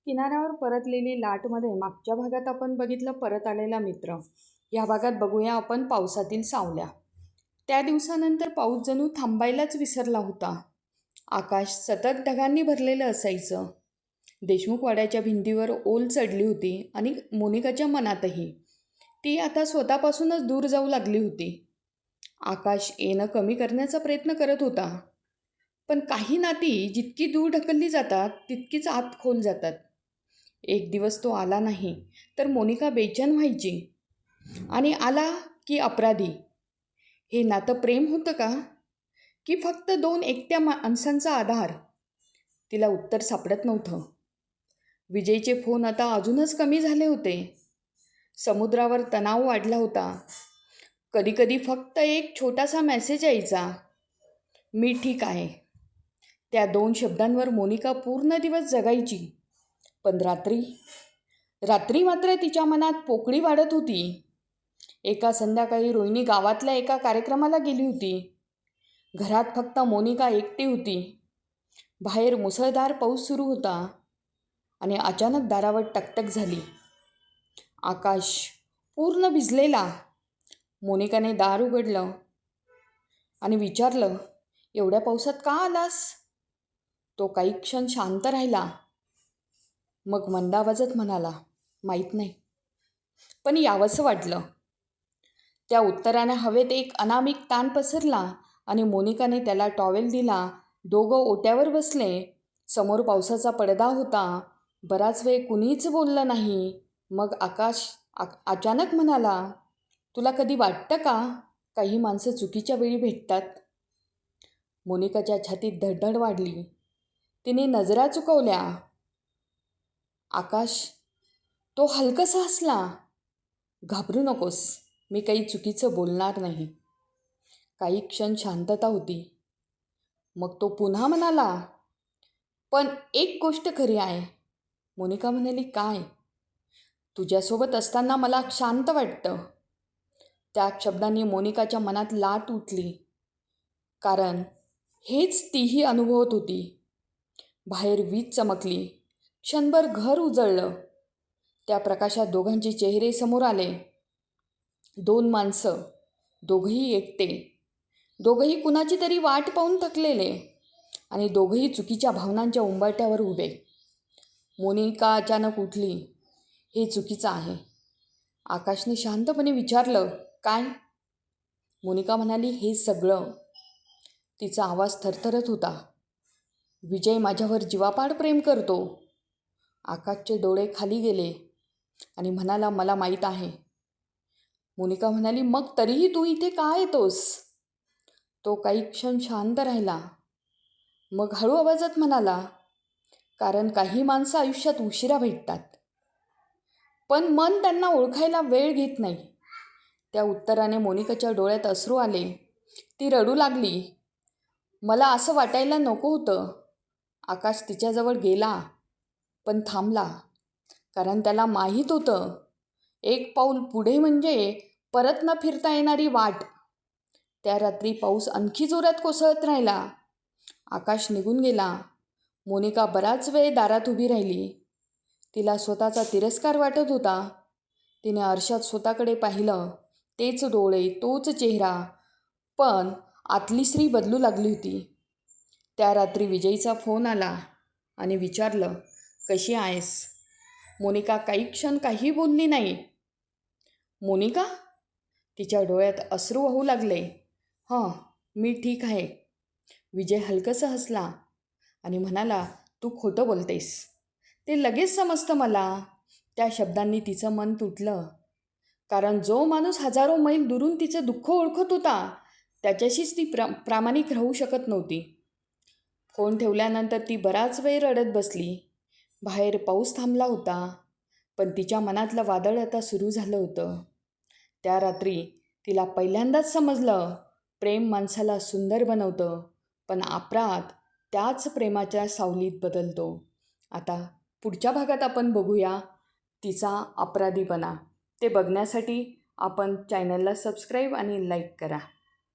किनाऱ्यावर परतलेली लाटमध्ये मागच्या भागात आपण बघितलं परत आलेला मित्र. या भागात बघूया आपण पावसातील सावल्या. त्या दिवसानंतर पाऊस जणू थांबायलाच विसरला होता. आकाश सतत ढगांनी भरलेलं असायचं. देशमुख वाड्याच्या भिंतीवर ओल चढली होती आणि मोनिकाच्या मनातही. ती आता स्वतःपासूनच दूर जाऊ लागली होती. आकाश येणं कमी करण्याचा प्रयत्न करत होता. पण काही नाती जितकी दूर ढकलली जातात तितकीच आत खोल जातात. एक दिवस तो आला नाही तर मोनिका बेचैन व्हायची. आणि आला की अपराधी. हे नातं प्रेम होतं का, की फक्त दोन एकट्या माणसांचा आधार? तिला उत्तर सापडत नव्हतं. विजयचे फोन आता अजूनच कमी झाले होते. समुद्रावर तणाव वाढला होता. कधीकधी फक्त एक छोटासा मेसेज यायचा, मी ठीक आहे. त्या 2 शब्दांवर मोनिका पूर्ण दिवस जगायची. पण रात्री मात्र तिच्या मनात पोकळी वाढत होती. एका संध्याकाळी रोहिणी गावातल्या एका कार्यक्रमाला गेली होती. घरात फक्त मोनिका एकटी होती. बाहेर मुसळधार पाऊस सुरू होता आणि अचानक दारावर टकटक झाली. आकाश पूर्ण भिजलेला. मोनिकाने दार उघडलं आणि विचारलं, एवढ्या पावसात का आलास? तो काही क्षण शांत राहिला. मग मंद आवाजात म्हणाला, माहीत नाही, पण यावंसं वाटलं. त्या उत्तराने हवेत एक अनामिक ताण पसरला आणि मोनिकाने त्याला टॉवेल दिला. दोघं ओट्यावर बसले. समोर पावसाचा पडदा होता. बराच वेळ कुणीच बोललं नाही. मग आकाश अचानक म्हणाला, तुला कधी वाटतं का काही माणसं चुकीच्या वेळी भेटतात? मोनिकाच्या छातीत धडधड वाढली. तिने नजरा चुकवल्या. आकाश, तो हलकसा हसला. घाबरू नकोस, मी काही चुकीचं बोलणार नाही. काही क्षण शांतता होती. मग तो पुन्हा म्हणाला, पण एक गोष्ट खरी आहे. मोनिका म्हणाली, काय? तुझ्यासोबत असताना मला शांत वाटतं. त्या शब्दांनी मोनिकाच्या मनात लाट उठली. कारण हेच तीही अनुभवत होती. बाहेर वीज चमकली. क्षणभर घर उजळलं. त्या प्रकाशात दोघांचे चेहरे समोर आले. 2 माणसं, दोघंही एकटे, दोघंही कुणाची तरी वाट पाहून थकलेले आणि दोघंही चुकीच्या भावनांच्या उंबरठ्यावर उभे. मोनिका अचानक उठली. हे चुकीचं आहे. आकाशने शांतपणे विचारलं, काय? मोनिका म्हणाली, हे सगळं. तिचा आवाज थरथरत होता. विजय माझ्यावर जीवापाड प्रेम करतो. आकाशचे डोळे खाली गेले आणि म्हणाला, मला माहीत आहे. मोनिका म्हणाली, मग तरीही तू इथे का येतोस? तो काही क्षण शांत राहिला. मग हळू आवाजात म्हणाला, कारण काही माणसं आयुष्यात उशिरा भेटतात, पण मन त्यांना ओळखायला वेळ घेत नाही. त्या उत्तराने मोनिकाच्या डोळ्यात अश्रू आले. ती रडू लागली. मला असं वाटायला नको होतं. आकाश तिच्याजवळ गेला, पण थांबला. कारण त्याला माहीत होतं, एक पाऊल पुढे म्हणजे परत न फिरता येणारी वाट. त्या रात्री पाऊस आणखी जोरात कोसळत राहिला. आकाश निघून गेला. मोनिका बराच वेळ दारात उभी राहिली. तिला स्वतःचा तिरस्कार वाटत होता. तिने आरशात स्वतःकडे पाहिलं. तेच डोळे, तोच चेहरा, पण आतली स्त्री बदलू लागली होती. त्या रात्री विजयचा फोन आला आणि विचारलं, कशी आहेस? मोनिका काही क्षण काही बोलली नाही. मोनिका? तिच्या डोळ्यात अश्रू वाहू लागले. हां, मी ठीक आहे. विजय हलकंसं हसला आणि म्हणाला, तू खोटं बोलतेस. ते लगेच समजतं मला. त्या शब्दांनी तिचं मन तुटलं. कारण जो माणूस हजारो मैल दुरून तिचं दुःख ओळखत होता, त्याच्याशीच ती प्रामाणिक राहू शकत नव्हती. फोन ठेवल्यानंतर ती बराच वेळ रडत बसली. बाहेर पाऊस थांबला होता, पण तिच्या मनातलं वादळ आता सुरू झालं होतं. त्या रात्री तिला पहिल्यांदाच समजलं, प्रेम माणसाला सुंदर बनवतं, पण अपराध त्याच प्रेमाच्या सावलीत बदलतो. आता पुढच्या भागात आपण बघूया तिचा अपराधीपणा. ते बघण्यासाठी आपण चॅनलला सबस्क्राईब आणि लाईक करा.